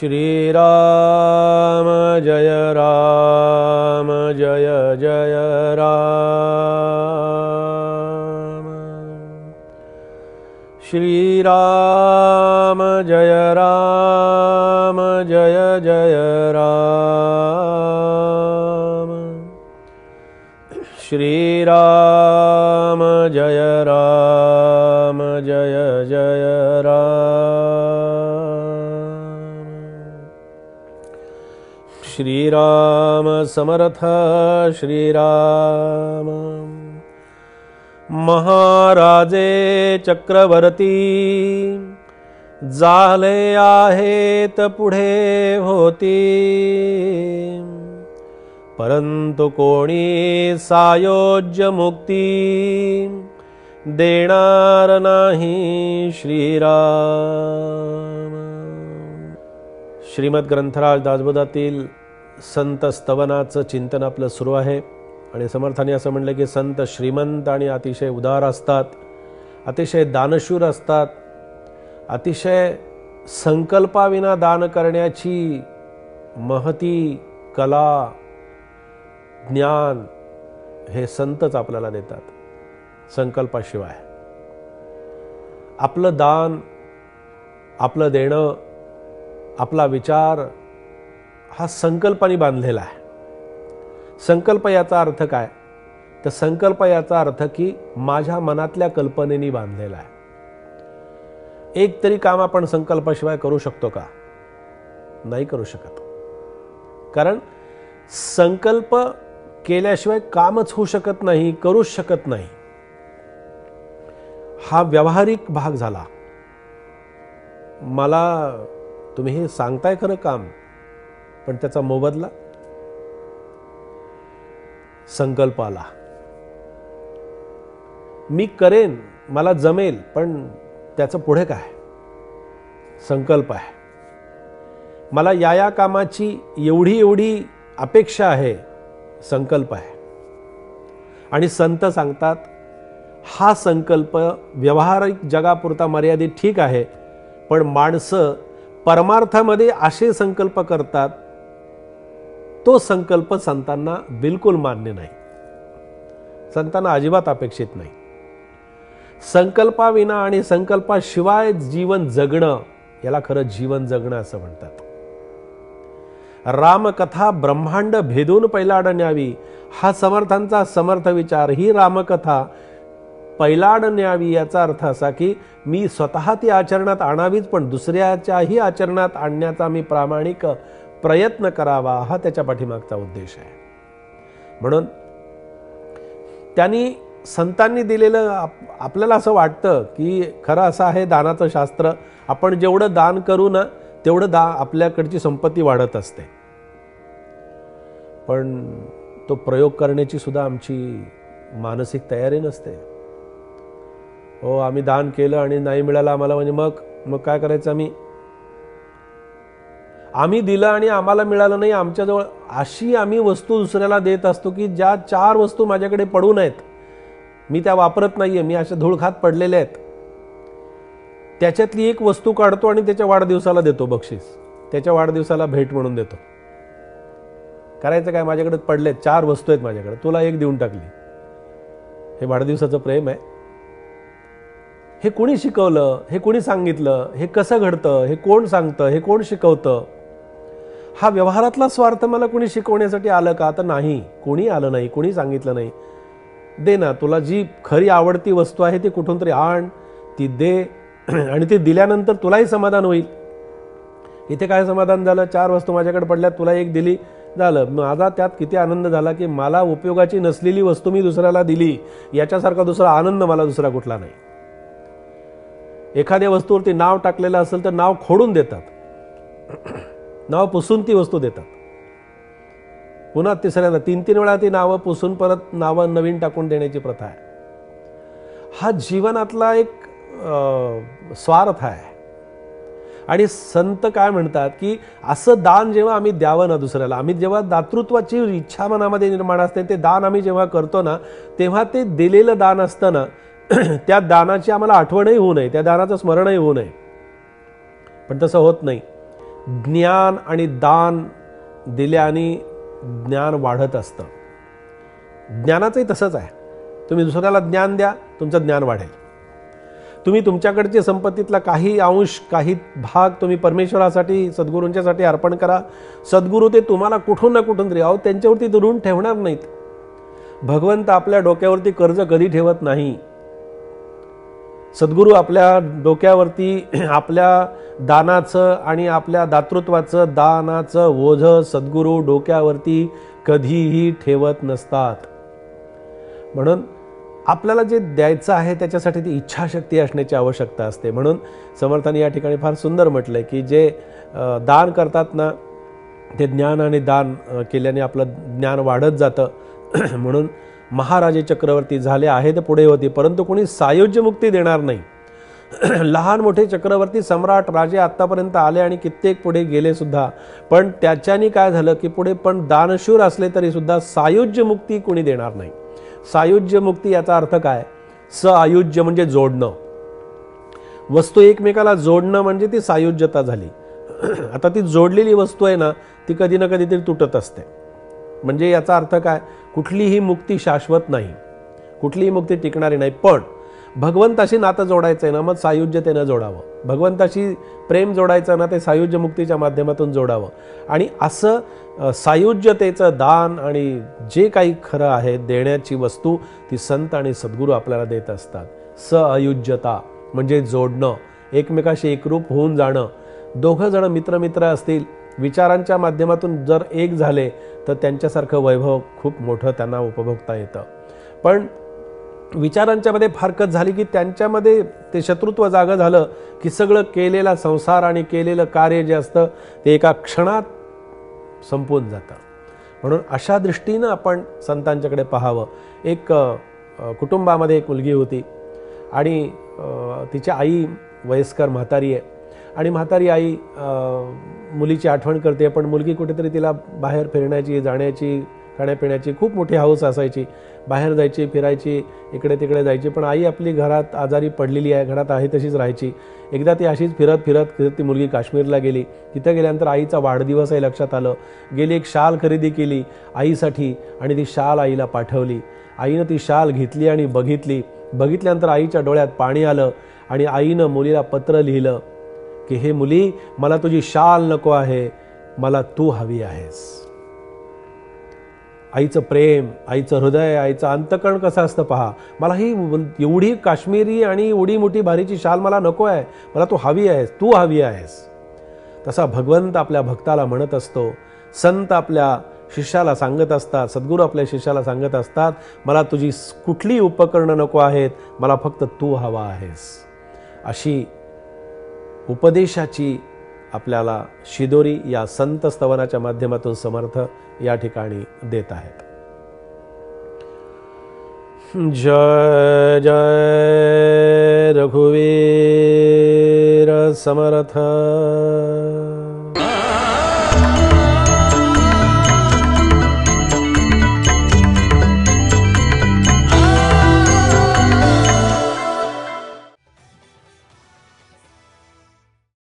श्रीराम जय राम जय जय राम। श्रीराम जय राम जय जय राम। श्रीराम जय राम जय जय राम। श्रीराम समर्थ श्रीराम। महाराजे चक्रवर्ती झाले आहेत पुढे होती, परंतु कोणी सायोज्य मुक्ती देणार नाही श्रीराम। श्रीमद ग्रंथराज दासबोधातील संत स्तवनाचं चिंतन आपलं सुरू आहे आणि समर्थांनी असं म्हणलं की संत श्रीमंत आणि अतिशय उदार असतात, अतिशय दानशूर असतात, अतिशय संकल्पाविना दान करण्याची महती कला ज्ञान हे संतच आपल्याला देतात संकल्पाशिवाय। आपलं दान, आपलं देणं, आपला विचार हा संकल्पाने बांधलेला आहे। संकल्प याचा अर्थ काय? तर संकल्प याचा अर्थ की माझ्या मनातल्या कल्पनेने बांधलेला आहे। एक तरी काम आपण संकल्पाशिवाय करू शकतो का? नाही करू शकत, कारण संकल्प केल्याशिवाय कामच होऊ शकत नाही, करूच शकत नाही। हा व्यावहारिक भाग झाला। मला तुम्ही हे सांगताय खरं काम, पण त्याचा मोबदला संकल्प आला। मी करेन, मला जमेल, पण त्याचं पुढे काय? संकल्प आहे। मला या कामाची एवढी अपेक्षा आहे, संकल्प आहे। आणि संत सांगतात हा संकल्प व्यावहारिक जगापुरता मर्यादित ठीक आहे, पण माणसं परमार्थामध्ये असे संकल्प करतात, तो संकल्प संतांना बिलकुल मान्य नाही, संतांना अजिबात अपेक्षित नाही। संकल्पाविना आणि संकल्पाशिवाय जीवन जगणं याला खरं जीवन जगणं असं म्हणतात। रामकथा ब्रह्मांड भेदून पैलाड न्यावी हा समर्थांचा समर्थ विचार। ही रामकथा पैलाड न्यावी याचा अर्थ असा की मी स्वतः ती आचरणात आणावीच, पण दुसऱ्याच्याही आचरणात आणण्याचा मी प्रामाणिक प्रयत्न करावा, हा त्याच्या पाठीमागचा उद्देश आहे। म्हणून त्यांनी संतांनी दिलेलं आपल्याला असं वाटतं की खरं असं आहे दानाचं शास्त्र, आपण जेवढं दान करू ना तेवढं आपल्याकडची संपत्ती वाढत असते। पण तो प्रयोग करण्याची सुद्धा आमची मानसिक तयारी नसते। हो, आम्ही दान केलं आणि नाही मिळालं आम्हाला, म्हणजे मग काय करायचं? आम्ही दिलं आणि आम्हाला मिळालं नाही, आमच्याजवळ अशी आम्ही वस्तू दुसऱ्याला देत असतो की ज्या 4 वस्तू माझ्याकडे पडून आहेत, मी त्या वापरत नाहीये, मी अशा धूळखात पडलेल्या आहेत, त्याच्यातली एक वस्तू काढतो आणि त्याच्या वाढदिवसाला देतो बक्षीस, त्याच्या वाढदिवसाला भेट म्हणून देतो। करायचं काय? माझ्याकडे पडलेत 4 वस्तू आहेत माझ्याकडे, तुला एक देऊन टाकली। हे वाढदिवसाचं प्रेम आहे? हे कोणी शिकवलं? हे कोणी सांगितलं? हे कसं घडतं? हे कोण सांगतं? हे कोण शिकवतं? हा व्यवहारातला स्वार्थ मला कोणी शिकवण्यासाठी आलं का? तर नाही, कोणी आलं नाही, कोणी सांगितलं नाही। दे ना, तुला जी खरी आवडती वस्तू आहे ती कुठून तरी आण, ती दे, आणि ती दिल्यानंतर तुलाही समाधान होईल। इथे काय समाधान झालं? 4 वस्तू माझ्याकडे पडल्या, तुला एक दिली, झालं। माझा त्यात किती आनंद झाला की मला उपयोगाची नसलेली वस्तू मी दुसऱ्याला दिली, याच्यासारखा दुसरा आनंद मला दुसरा कुठला नाही। एखाद्या वस्तूवरती नाव टाकलेलं असेल तर नाव खोडून देतात, नाव पुसून ती वस्तू देतात, पुन्हा तिसऱ्यांदा 3-3 वेळा ती नावं पुसून परत नावं नवीन टाकून देण्याची प्रथा आहे। हा जीवनातला एक स्वार्थ आहे। आणि संत काय म्हणतात की असं दान जेव्हा आम्ही द्यावं ना दुसऱ्याला, आम्ही जेव्हा दातृत्वाची इच्छा मनामध्ये निर्माण असते, ते दान आम्ही जेव्हा करतो ना, तेव्हा ते दिलेलं दान असतं ना, त्या दानाची आम्हाला आठवणही होऊ नये, त्या दानाचं स्मरणही होऊ नये। पण तसं होत नाही। ज्ञान आणि दान दिल्याने ज्ञान वाढत असतं. ज्ञानाचंही तसंच आहे. तुम्ही दुसऱ्याला ज्ञान द्या, तुमचं ज्ञान वाढेल. तुम्ही तुमच्याकडचे संपत्तीतला काही अंश, काही भाग तुम्ही परमेश्वरासाठी, सद्गुरूंच्यासाठी अर्पण करा. सद्गुरू ते तुम्हाला कुठून ना कुठून तरी, त्यांच्यावरती ऋण ठेवणार नाहीत. भगवंत आपल्या डोक्यावरती कर्ज कधी ठेवत नाही. सद्गुरू आपल्या डोक्यावरती आपल्या दानाचं आणि आपल्या दातृत्वाचं, दानाचं ओझं सद्गुरू डोक्यावरती कधीही ठेवत नसतात. म्हणून आपल्याला जे द्यायचं आहे त्याच्यासाठी ती इच्छाशक्ती असण्याची आवश्यकता असते. म्हणून समर्थांनी या ठिकाणी फार सुंदर म्हटलंय की जे दान करतात ना, ते ज्ञान आणि दान केल्याने आपलं ज्ञान वाढत जातं. म्हणून महाराजे चक्रवर्ती झाले आहेत पुढे होते, परंतु कोणी सायुज्य मुक्ती देणार नाही. लहान मोठे चक्रवर्ती, सम्राट, राजे आत्तापर्यंत आले आणि कित्येक पुढे गेले सुद्धा, पण त्याच्यानी काय झालं की पुढे पण दानशूर असले तरी सुद्धा सायुज्य मुक्ती कोणी देणार नाही. सायुज्य मुक्ती याचा अर्थ काय? सआयुज्य म्हणजे जोडणं. वस्तू एकमेकाला जोडणं म्हणजे ती सायुज्यता झाली. आता ती जोडलेली वस्तू आहे ना, ती कधी ना कधीतरी तुटत असते. म्हणजे याचा अर्थ काय? कुठलीही मुक्ती शाश्वत नाही, कुठलीही मुक्ती टिकणारी नाही. पण भगवंताशी नातं जोडायचं आहे ना, मग सायुज्यतेनं जोडावं. भगवंताशी प्रेम जोडायचं ना, ते सायुज्य मुक्तीच्या माध्यमातून जोडावं. आणि असं सायुज्यतेचं दान आणि जे काही खरं आहे देण्याची वस्तू, ती संत आणि सद्गुरू आपल्याला देत असतात. सअयुज्यता म्हणजे जोडणं, एकमेकाशी एकरूप होऊन जाणं. दोघं जण मित्र असतील, विचारांच्या माध्यमातून जर एक झाले तर त्यांच्यासारखं वैभव खूप मोठं त्यांना उपभोगता येतं. पण विचारांच्या मध्ये फारकत झाली की त्यांच्यामध्ये ते शत्रुत्व जागं झालं की सगळं केलेला संसार आणि केलेलं कार्य जे असतं ते एका क्षणात संपून जातं. म्हणून अशा दृष्टीनं आपण संतांच्याकडे पाहावं. एक कुटुंबामध्ये एक मुलगी होती आणि तिची आई वयस्कर म्हातारी आहे आणि म्हातारी आई मुलीची आठवण करते. पण मुलगी कुठेतरी तिला बाहेर फिरण्याची, जाण्याची, खाण्यापिण्याची खूप मोठी हौस असायची. बाहेर जायची, फिरायची, इकडे तिकडे जायची. पण आई आपली घरात आजारी पडलेली आहे, घरात आहे तशीच राहायची. एकदा ती अशीच फिरत ती मुलगी काश्मीरला गेली. तिथं गेल्यानंतर आईचा वाढदिवस आहे लक्षात आलं. गेली, एक शाल खरेदी केली आईसाठी आणि ती शाल आईला पाठवली. आईनं ती शाल घेतली आणि बघितल्यानंतर आईच्या डोळ्यात पाणी आलं आणि आईनं मुलीला पत्र लिहिलं की हे मुली, मला तुझी शाल नको आहे, मला तू हवी आहेस. आईचं प्रेम, आईचं हृदय, आईचं अंतकरण कसं असतं पहा. मला ही एवढी काश्मीरी आणि एवढी मोठी भारीची शाल मला नको आहे, मला तू हवी आहेस, तू हवी आहेस. तसा भगवंत आपल्या भक्ताला म्हणत असतो. संत आपल्या शिष्याला सांगत असतात, सद्गुरू आपल्या शिष्याला सांगत असतात, मला तुझी कुठली उपकरणं नको आहेत, मला फक्त तू हवा आहेस. अशी उपदेशाची आपल्याला शिदोरी या संत स्तवनाच्या माध्यमातून समर्थ या ठिकाणी देत आहेत. जय जय रघुवीर समर्थ.